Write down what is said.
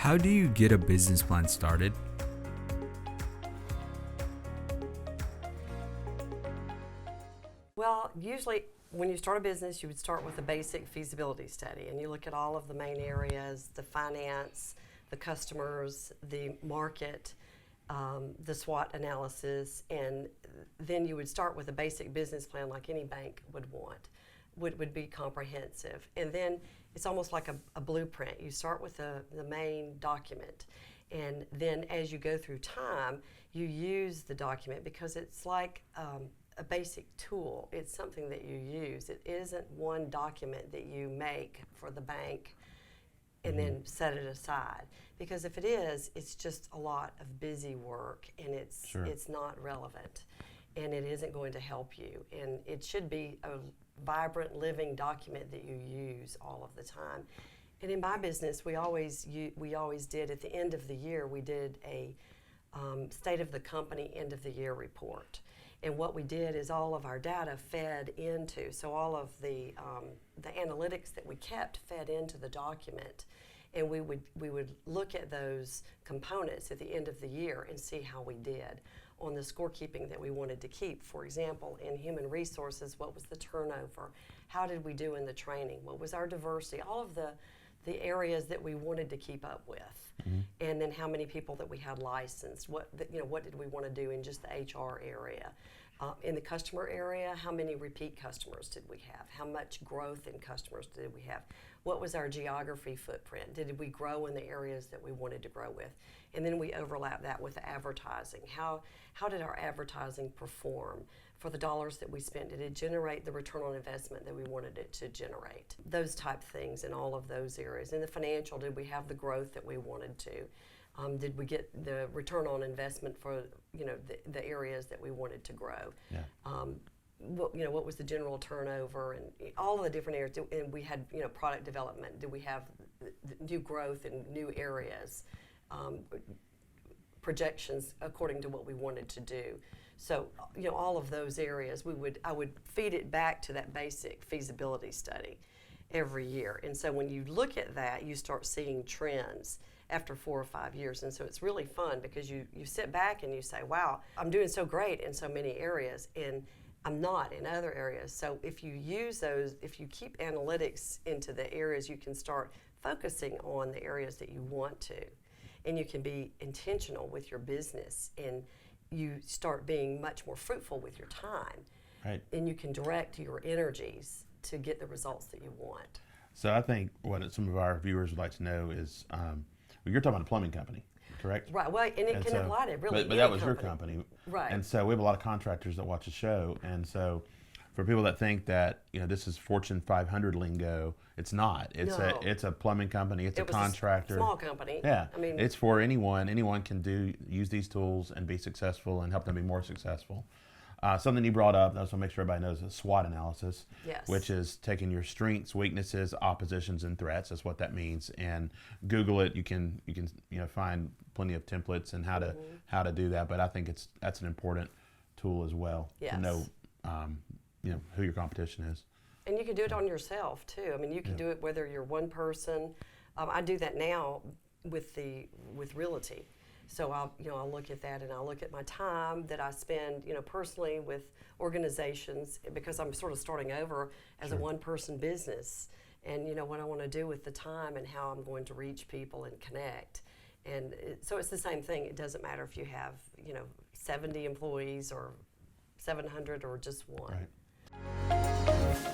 How do you get a business plan started? Well, usually when you start a business, you would start with a basic feasibility study, and you look at all of the main areas, the finance, the customers, the market, the SWOT analysis, and then you would start with a basic business plan like any bank would want, would be comprehensive. And then it's almost like a blueprint. You start with the main document, and then as you go through time, you use the document because it's like a basic tool. It's something that you use. It isn't one document that you make for the bank and then set it aside. Because if it is, it's just a lot of busy work, and it's not relevant, and it isn't going to help you. And it should be a vibrant, living document that you use all of the time. And in my business, we always did at the end of the year, we did a state of the company end of the year report. And what we did is all of our data fed into, so all of the analytics that we kept fed into the document, and we would look at those components at the end of the year and see how we did on the scorekeeping that we wanted to keep. For example, in human resources, what was the turnover? How did we do in the training? What was our diversity? All of the areas that we wanted to keep up with. And then how many people that we had licensed, what did we want to do in just the HR area. In the customer area, how many repeat customers did we have? How much growth in customers did we have? What was our geography footprint? Did we grow in the areas that we wanted to grow with? And then we overlap that with the advertising. How did our advertising perform? For the dollars that we spent, did it generate the return on investment that we wanted it to generate? Those type things in all of those areas. In the financial, did we have the growth that we wanted to? Did we get the return on investment for the areas that we wanted to grow? Yeah. What was the general turnover and all of the different areas? And we had product development. Did we have new growth in new areas? Projections according to what we wanted to do. So, all of those areas, I would feed it back to that basic feasibility study every year. And so when you look at that, you start seeing trends after 4 or 5 years. And so it's really fun because you sit back and you say, wow, I'm doing so great in so many areas, and I'm not in other areas. So if you use those, if you keep analytics into the areas, you can start focusing on the areas that you want to. And you can be intentional with your business, and you start being much more fruitful with your time. Right. And you can direct your energies to get the results that you want. So I think what some of our viewers would like to know is, you're talking about a plumbing company, correct? Right. Well, and it can apply to really But that was your company. Right. And so we have a lot of contractors that watch the show, and so for people that think that this is Fortune 500 lingo, it's not. It's a plumbing company. It's a contractor. A small company. Yeah. I mean, it's for anyone. Anyone can use these tools and be successful and help them be more successful. Something you brought up, I just want to make sure everybody knows, is SWOT analysis, yes, which is taking your strengths, weaknesses, oppositions, and threats. That's what that means. And Google it. You can find plenty of templates and how to do that. But I think that's an important tool as well, yes, to know who your competition is. And you can do it on yourself too. I mean, you can do it whether you're one person. I do that now with realty. So I'll look at that, and I'll look at my time that I spend, personally with organizations, because I'm sort of starting over as a one-person business, and what I want to do with the time and how I'm going to reach people and connect. And so it's the same thing. It doesn't matter if you have 70 employees or 700 or just one. Right.